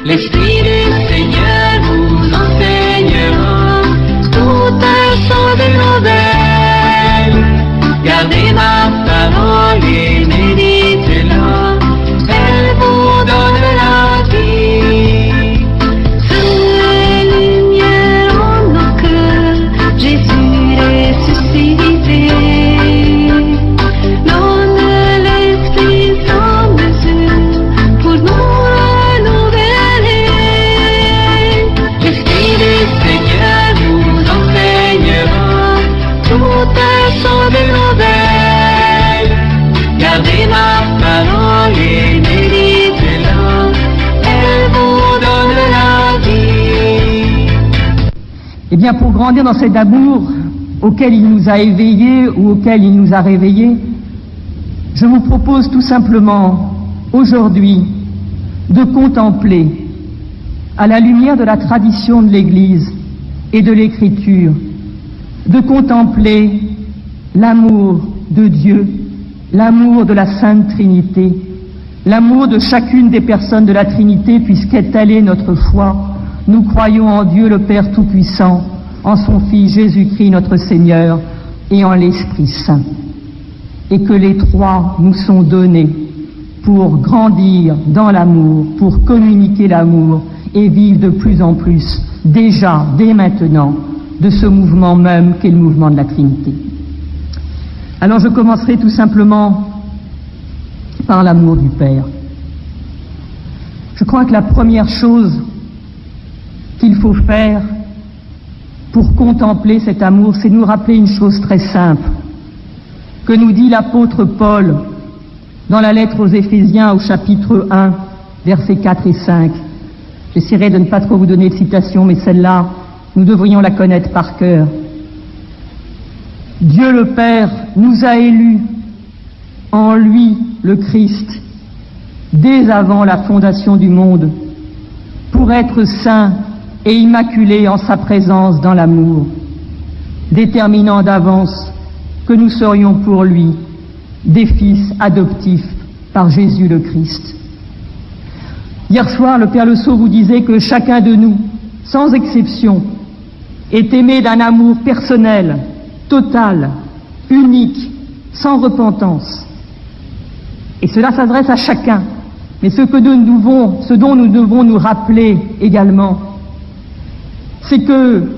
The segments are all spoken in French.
L'Esprit du Seigneur vous enseignera toutes choses nouvelles. Gardez ma parole et méditez-la, elle vous donne la vie. Seule lumière en nos cœurs, Jésus ressuscité. Donne l'Esprit sans mesure pour nous renouveler. L'Esprit du Seigneur vous enseignera toutes choses nouvelles. Gardez ma parole et méditez-la, elle vous donne la vie. Eh bien, pour grandir dans cet amour auquel il nous a éveillés ou auquel il nous a réveillés, je vous propose tout simplement aujourd'hui de contempler, à la lumière de la tradition de l'Église et de l'Écriture, de contempler l'amour de Dieu, l'amour de la Sainte Trinité, l'amour de chacune des personnes de la Trinité, puisqu'elle telle est notre foi. Nous croyons en Dieu le Père Tout-Puissant, en son Fils Jésus-Christ notre Seigneur et en l'Esprit Saint. Et que les trois nous sont donnés pour grandir dans l'amour, pour communiquer l'amour et vivre de plus en plus, déjà, dès maintenant, de ce mouvement même qu'est le mouvement de la Trinité. Alors je commencerai tout simplement par l'amour du Père. Je crois que la première chose qu'il faut faire pour contempler cet amour, c'est nous rappeler une chose très simple, que nous dit l'apôtre Paul dans la lettre aux Éphésiens au chapitre 1, versets 4 et 5. J'essaierai de ne pas trop vous donner de citation, mais celle-là, nous devrions la connaître par cœur. Dieu le Père nous a élus en lui, le Christ, dès avant la fondation du monde, pour être saints et immaculés en sa présence dans l'amour, déterminant d'avance que nous serions pour lui des fils adoptifs par Jésus le Christ. Hier soir, le Père Le Sceau vous disait que chacun de nous, sans exception, est aimé d'un amour personnel, total, unique, sans repentance. Et cela s'adresse à chacun. Mais ce dont nous devons nous rappeler également, c'est que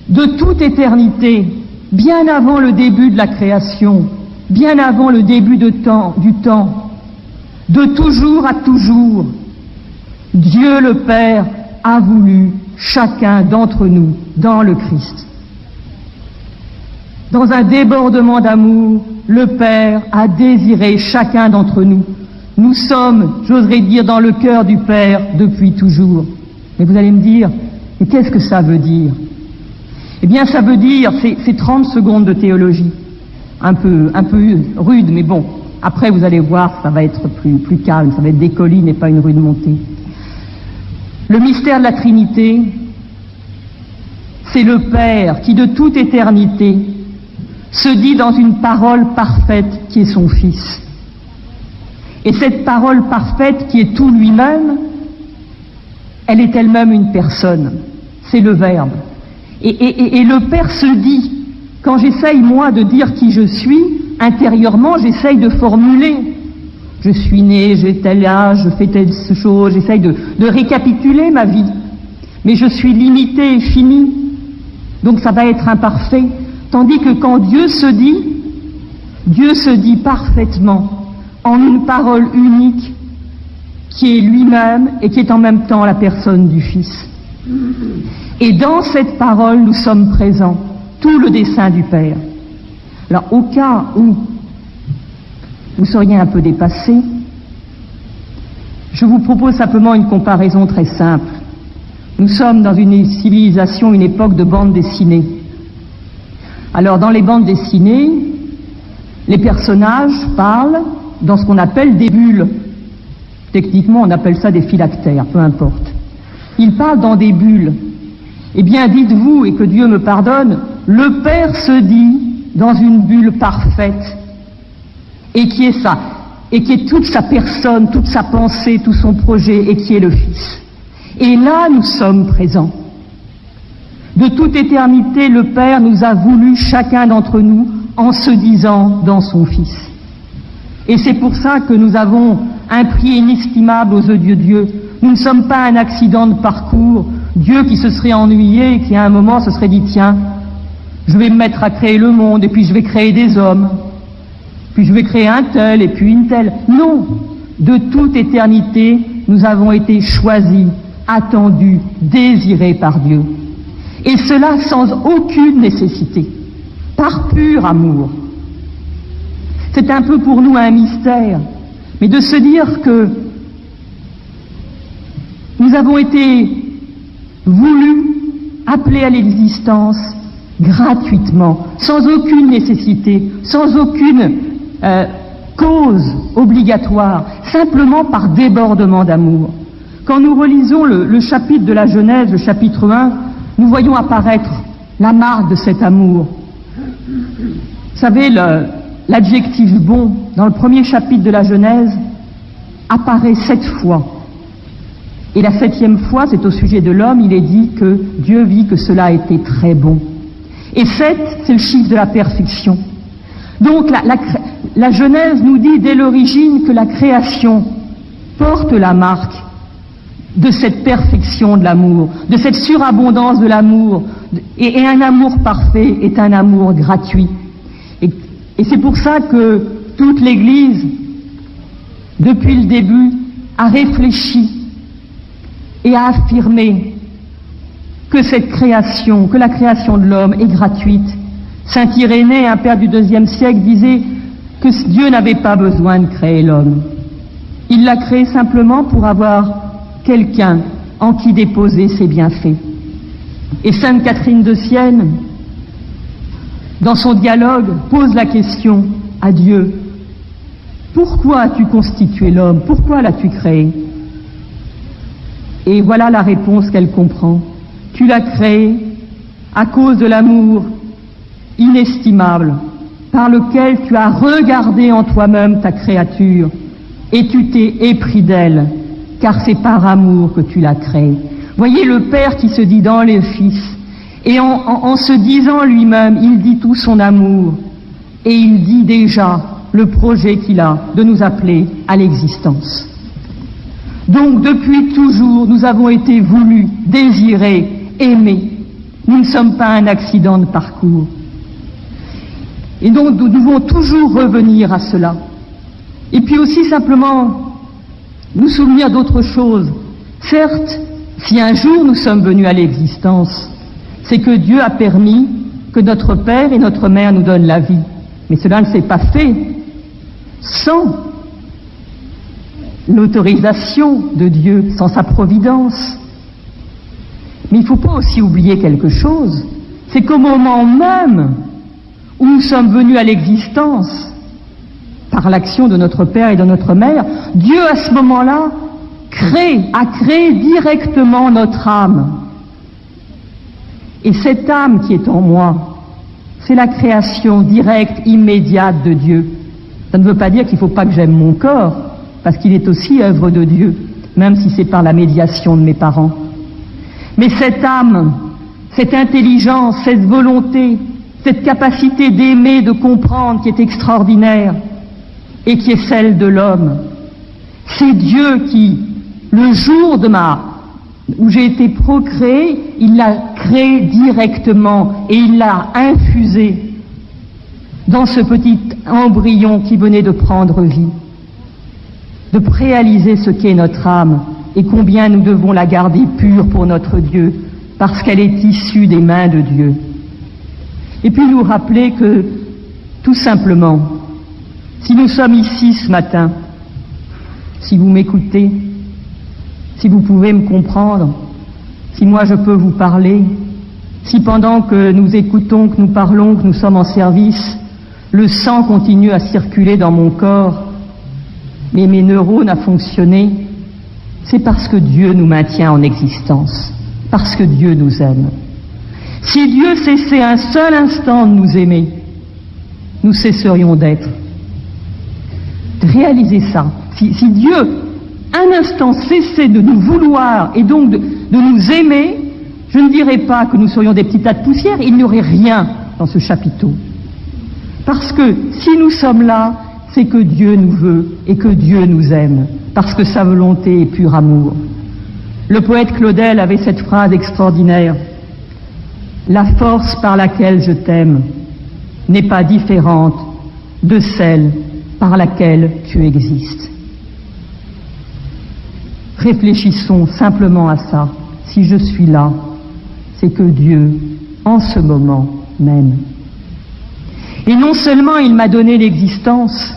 de toute éternité, bien avant le début de la création, bien avant le début du temps, de toujours à toujours, Dieu le Père a voulu chacun d'entre nous dans le Christ. Dans un débordement d'amour, le Père a désiré chacun d'entre nous. Nous sommes, j'oserais dire, dans le cœur du Père depuis toujours. Mais vous allez me dire, mais qu'est-ce que ça veut dire? Eh bien, ça veut dire, c'est 30 secondes de théologie, un peu rude, mais bon, après vous allez voir, ça va être plus calme, ça va être des collines et pas une rude montée. Le mystère de la Trinité, c'est le Père qui, de toute éternité, se dit dans une parole parfaite qui est son Fils. Et cette parole parfaite qui est tout lui-même, elle est elle-même une personne. C'est le Verbe. Et le Père se dit, quand j'essaye moi de dire qui je suis, intérieurement j'essaye de formuler. Je suis né, j'ai tel âge, je fais telle chose, j'essaye de récapituler ma vie. Mais je suis limité et fini. Donc ça va être imparfait. Tandis que quand Dieu se dit parfaitement, en une parole unique, qui est lui-même et qui est en même temps la personne du Fils. Et dans cette parole, nous sommes présents, tout le dessein du Père. Alors, au cas où vous seriez un peu dépassé, je vous propose simplement une comparaison très simple. Nous sommes dans une civilisation, une époque de bande dessinée. Alors, dans les bandes dessinées, les personnages parlent dans ce qu'on appelle des bulles. Techniquement, on appelle ça des phylactères, peu importe. Ils parlent dans des bulles. Eh bien, dites-vous, et que Dieu me pardonne, le Père se dit dans une bulle parfaite. Et qui est ça? et qui est toute sa personne, toute sa pensée, tout son projet, et qui est le Fils. Et là, nous sommes présents. De toute éternité, le Père nous a voulu, chacun d'entre nous, en se disant dans son Fils. Et c'est pour ça que nous avons un prix inestimable aux yeux de Dieu. Nous ne sommes pas un accident de parcours, Dieu qui se serait ennuyé et qui à un moment se serait dit, tiens, je vais me mettre à créer le monde, et puis je vais créer des hommes, puis je vais créer un tel, et puis une telle. Non, de toute éternité, nous avons été choisis, attendus, désirés par Dieu. Et cela sans aucune nécessité, par pur amour. C'est un peu pour nous un mystère, mais de se dire que nous avons été voulus, appelés à l'existence gratuitement, sans aucune nécessité, sans aucune cause obligatoire, simplement par débordement d'amour. Quand nous relisons le chapitre de la Genèse, le chapitre 1, nous voyons apparaître la marque de cet amour. Vous savez, l'adjectif bon, dans le premier chapitre de la Genèse, apparaît 7 fois. Et la 7e fois, c'est au sujet de l'homme, il est dit que Dieu vit que cela a été très bon. Et 7, c'est le chiffre de la perfection. Donc la Genèse nous dit dès l'origine que la création porte la marque de cette perfection de l'amour, de cette surabondance de l'amour. Et un amour parfait est un amour gratuit. Et c'est pour ça que toute l'Église, depuis le début, a réfléchi et a affirmé que cette création, que la création de l'homme est gratuite. Saint Irénée, un père du IIe siècle, disait que Dieu n'avait pas besoin de créer l'homme. Il l'a créé simplement pour avoir quelqu'un en qui déposer ses bienfaits. Et Sainte Catherine de Sienne, dans son dialogue, pose la question à Dieu: pourquoi as-tu constitué l'homme? Pourquoi l'as-tu créé? Et voilà la réponse qu'elle comprend. Tu l'as créé à cause de l'amour inestimable par lequel tu as regardé en toi-même ta créature et tu t'es épris d'elle, car c'est par amour que tu l'as créée. Voyez le Père qui se dit dans le Fils, et en se disant lui-même, il dit tout son amour, et il dit déjà le projet qu'il a de nous appeler à l'existence. Donc depuis toujours, nous avons été voulus, désirés, aimés. Nous ne sommes pas un accident de parcours. Et donc nous devons toujours revenir à cela. Et puis aussi simplement nous souvenir d'autre chose. Certes, si un jour nous sommes venus à l'existence, c'est que Dieu a permis que notre Père et notre Mère nous donnent la vie. Mais cela ne s'est pas fait sans l'autorisation de Dieu, sans sa providence. Mais il ne faut pas aussi oublier quelque chose, c'est qu'au moment même où nous sommes venus à l'existence, par l'action de notre Père et de notre Mère, Dieu à ce moment-là a créé directement notre âme. Et cette âme qui est en moi, c'est la création directe, immédiate de Dieu. Ça ne veut pas dire qu'il ne faut pas que j'aime mon corps, parce qu'il est aussi œuvre de Dieu, même si c'est par la médiation de mes parents. Mais cette âme, cette intelligence, cette volonté, cette capacité d'aimer, de comprendre qui est extraordinaire et qui est celle de l'homme, c'est Dieu qui, le jour où j'ai été procréé, il l'a créé directement et il l'a infusé dans ce petit embryon qui venait de prendre vie, de réaliser ce qu'est notre âme et combien nous devons la garder pure pour notre Dieu, parce qu'elle est issue des mains de Dieu. Et puis nous rappeler que, tout simplement, si nous sommes ici ce matin, si vous m'écoutez, si vous pouvez me comprendre, si moi je peux vous parler, si pendant que nous écoutons, que nous parlons, que nous sommes en service, le sang continue à circuler dans mon corps, mais mes neurones à fonctionner, c'est parce que Dieu nous maintient en existence, parce que Dieu nous aime. Si Dieu cessait un seul instant de nous aimer, nous cesserions d'être. réaliser ça. Si Dieu, un instant, cessait de nous vouloir et donc de nous aimer, je ne dirais pas que nous serions des petits tas de poussière, il n'y aurait rien dans ce chapiteau. Parce que si nous sommes là, c'est que Dieu nous veut et que Dieu nous aime, parce que sa volonté est pur amour. Le poète Claudel avait cette phrase extraordinaire: « La force par laquelle je t'aime n'est pas différente de celle par laquelle tu existes. » Réfléchissons simplement à ça. Si je suis là, c'est que Dieu, en ce moment, m'aime. Et non seulement il m'a donné l'existence,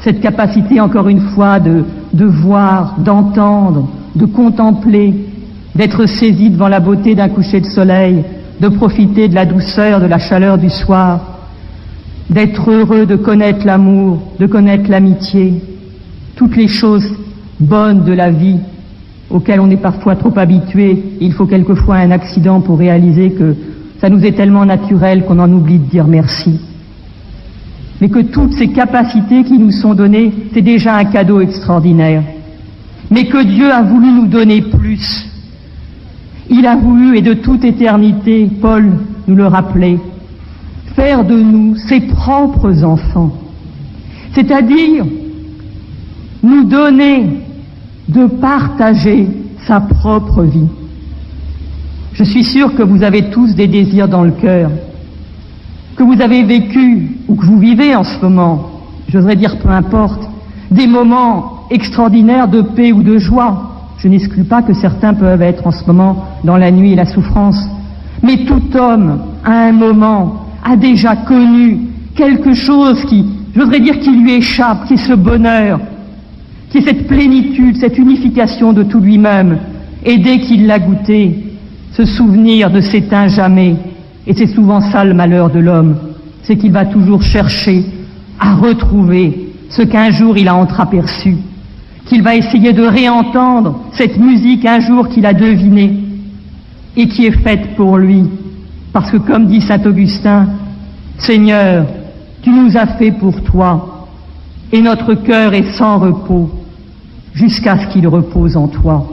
cette capacité, encore une fois, de voir, d'entendre, de contempler, d'être saisi devant la beauté d'un coucher de soleil, de profiter de la douceur, de la chaleur du soir, d'être heureux de connaître l'amour, de connaître l'amitié, toutes les choses bonnes de la vie auxquelles on est parfois trop habitué. Il faut quelquefois un accident pour réaliser que ça nous est tellement naturel qu'on en oublie de dire merci. Mais que toutes ces capacités qui nous sont données, c'est déjà un cadeau extraordinaire. Mais que Dieu a voulu nous donner plus. Il a voulu, et de toute éternité, Paul nous le rappelait, faire de nous ses propres enfants. C'est-à-dire nous donner de partager sa propre vie. Je suis sûr que vous avez tous des désirs dans le cœur, que vous avez vécu ou que vous vivez en ce moment, j'oserais dire peu importe, des moments extraordinaires de paix ou de joie. Je n'exclus pas que certains peuvent être en ce moment dans la nuit et la souffrance, mais tout homme, à un moment, a déjà connu quelque chose qui, j'oserais dire, qui lui échappe, qui est ce bonheur, qui est cette plénitude, cette unification de tout lui-même. Et dès qu'il l'a goûté, ce souvenir ne s'éteint jamais. Et c'est souvent ça le malheur de l'homme, c'est qu'il va toujours chercher à retrouver ce qu'un jour il a entreaperçu, qu'il va essayer de réentendre cette musique un jour qu'il a devinée et qui est faite pour lui. Parce que comme dit saint Augustin, Seigneur, tu nous as fait pour toi, et notre cœur est sans repos jusqu'à ce qu'il repose en toi.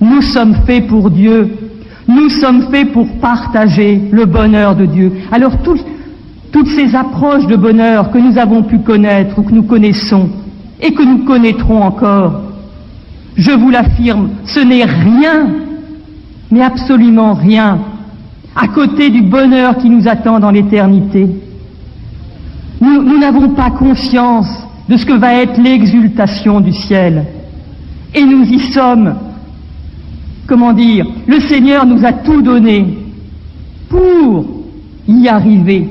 Nous sommes faits pour Dieu, nous sommes faits pour partager le bonheur de Dieu. Alors toutes ces approches de bonheur que nous avons pu connaître ou que nous connaissons et que nous connaîtrons encore, je vous l'affirme, ce n'est rien, mais absolument rien, à côté du bonheur qui nous attend dans l'éternité. Nous n'avons pas conscience de ce que va être l'exultation du ciel. Et nous y sommes. Comment dire? Le Seigneur nous a tout donné pour y arriver,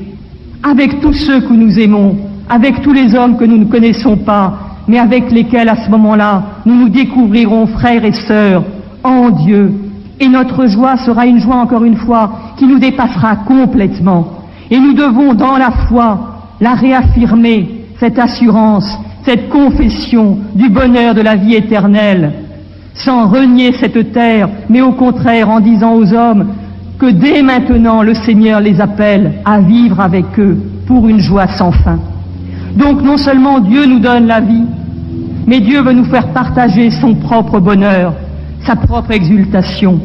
avec tous ceux que nous aimons, avec tous les hommes que nous ne connaissons pas, mais avec lesquels à ce moment-là, nous nous découvrirons frères et sœurs en Dieu. Et notre joie sera une joie, encore une fois, qui nous dépassera complètement. Et nous devons, dans la foi, la réaffirmer, cette assurance, cette confession du bonheur de la vie éternelle, sans renier cette terre, mais au contraire en disant aux hommes que dès maintenant le Seigneur les appelle à vivre avec eux pour une joie sans fin. Donc non seulement Dieu nous donne la vie, mais Dieu veut nous faire partager son propre bonheur, sa propre exultation.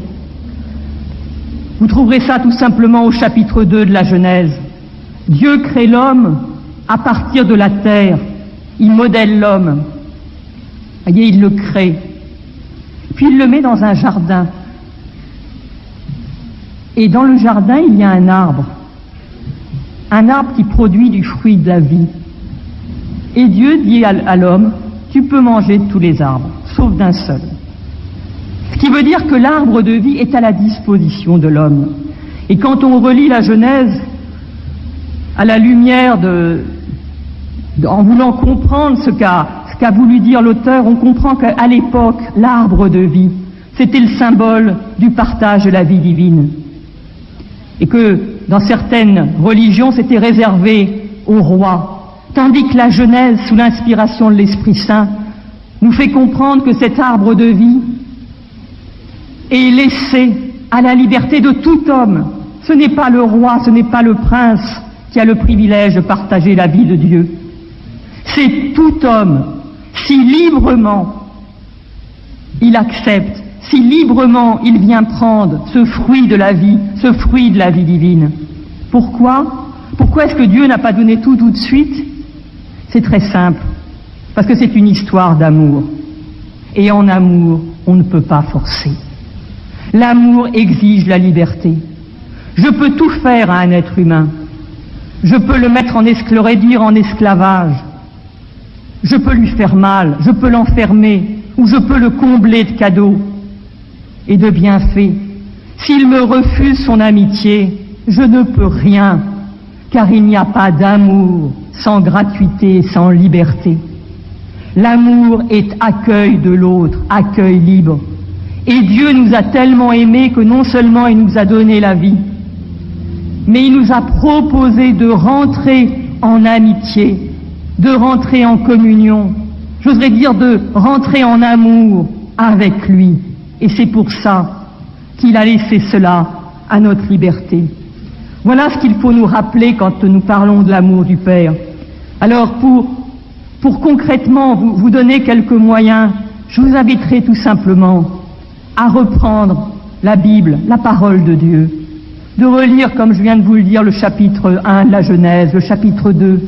Vous trouverez ça tout simplement au chapitre 2 de la Genèse. Dieu crée l'homme à partir de la terre. Il modèle l'homme. Voyez, il le crée. Puis il le met dans un jardin. Et dans le jardin, il y a un arbre. Un arbre qui produit du fruit de la vie. Et Dieu dit à l'homme, tu peux manger de tous les arbres, sauf d'un seul. Ce qui veut dire que l'arbre de vie est à la disposition de l'homme. Et quand on relit la Genèse, à la lumière en voulant comprendre ce qu'a voulu dire l'auteur, on comprend qu'à l'époque, l'arbre de vie, c'était le symbole du partage de la vie divine. Et que dans certaines religions, c'était réservé au roi. Tandis que la Genèse, sous l'inspiration de l'Esprit Saint, nous fait comprendre que cet arbre de vie est laissé à la liberté de tout homme. Ce n'est pas le roi, ce n'est pas le prince qui a le privilège de partager la vie de Dieu. c'est tout homme, si librement il accepte, si librement il vient prendre ce fruit de la vie, ce fruit de la vie divine. Pourquoi? Pourquoi est-ce que Dieu n'a pas donné tout de suite? C'est très simple, parce que c'est une histoire d'amour. Et en amour, on ne peut pas forcer. L'amour exige la liberté. Je peux tout faire à un être humain. Je peux le mettre le réduire en esclavage. Je peux lui faire mal, je peux l'enfermer, ou je peux le combler de cadeaux et de bienfaits. S'il me refuse son amitié, je ne peux rien, car il n'y a pas d'amour sans gratuité, sans liberté. L'amour est accueil de l'autre, accueil libre. Et Dieu nous a tellement aimés que non seulement il nous a donné la vie, mais il nous a proposé de rentrer en amitié, de rentrer en communion, j'oserais dire de rentrer en amour avec lui. Et c'est pour ça qu'il a laissé cela à notre liberté. Voilà ce qu'il faut nous rappeler quand nous parlons de l'amour du Père. Alors pour concrètement vous donner quelques moyens, je vous inviterai tout simplement à reprendre la Bible, la parole de Dieu, de relire, comme je viens de vous le dire, le chapitre 1 de la Genèse, le chapitre 2,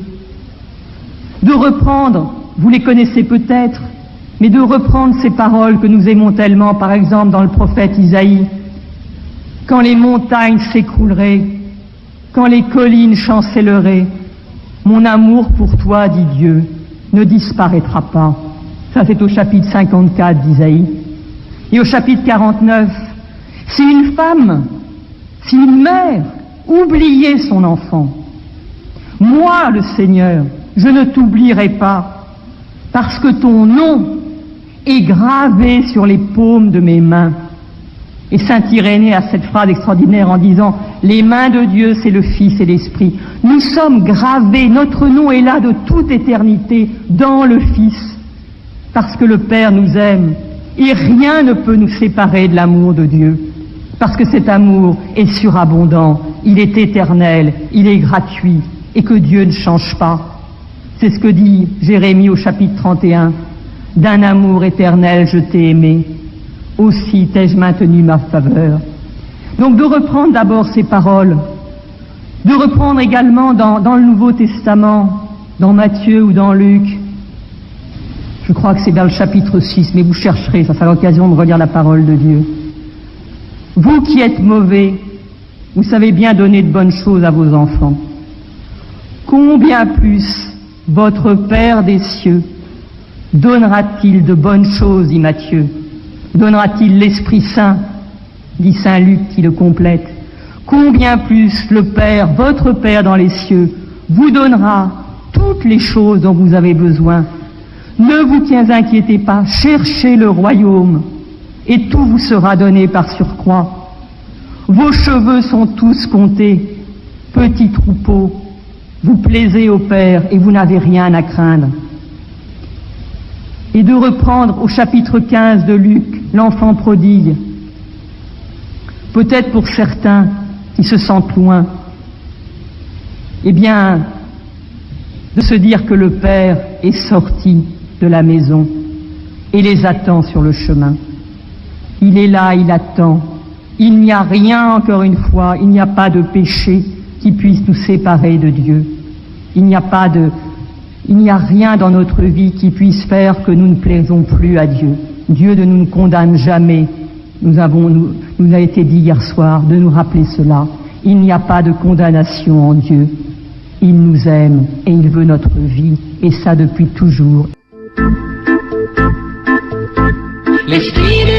de reprendre, vous les connaissez peut-être, mais de reprendre ces paroles que nous aimons tellement, par exemple dans le prophète Isaïe, quand les montagnes s'écrouleraient, quand les collines chancelleraient, mon amour pour toi, dit Dieu, ne disparaîtra pas. Ça c'est au chapitre 54 d'Isaïe. Et au chapitre 49, si une femme, si une mère oubliait son enfant, moi, le Seigneur, je ne t'oublierai pas, parce que ton nom est gravé sur les paumes de mes mains. Et saint Irénée a cette phrase extraordinaire en disant « Les mains de Dieu, c'est le Fils et l'Esprit. Nous sommes gravés, notre nom est là de toute éternité dans le Fils, parce que le Père nous aime. Et rien ne peut nous séparer de l'amour de Dieu, parce que cet amour est surabondant, il est éternel, il est gratuit, et que Dieu ne change pas. » C'est ce que dit Jérémie au chapitre 31. « D'un amour éternel je t'ai aimé, aussi t'ai-je maintenu ma faveur. » Donc de reprendre d'abord ces paroles, de reprendre également dans le Nouveau Testament, dans Matthieu ou dans Luc, je crois que c'est vers le chapitre 6, mais vous chercherez, ça sera l'occasion de relire la parole de Dieu. Vous qui êtes mauvais, vous savez bien donner de bonnes choses à vos enfants. Combien plus votre Père des cieux donnera-t-il de bonnes choses, dit Matthieu, donnera-t-il l'Esprit Saint, dit Saint Luc qui le complète. Combien plus le Père, votre Père dans les cieux, vous donnera toutes les choses dont vous avez besoin. Ne vous inquiétez pas, cherchez le royaume, et tout vous sera donné par surcroît. Vos cheveux sont tous comptés, petits troupeaux, vous plaisez au Père et vous n'avez rien à craindre. Et de reprendre au chapitre 15 de Luc, l'enfant prodigue. Peut-être pour certains qui se sentent loin, eh bien, de se dire que le Père est sorti de la maison et les attend sur le chemin. Il est là, il attend. Il n'y a rien, encore une fois, il n'y a pas de péché qui puisse nous séparer de Dieu. Il n'y a rien dans notre vie qui puisse faire que nous ne plaisons plus à Dieu. Dieu ne nous condamne jamais. Nous a été dit hier soir de nous rappeler cela. Il n'y a pas de condamnation en Dieu. Il nous aime et il veut notre vie, et ça depuis toujours. L'Esprit de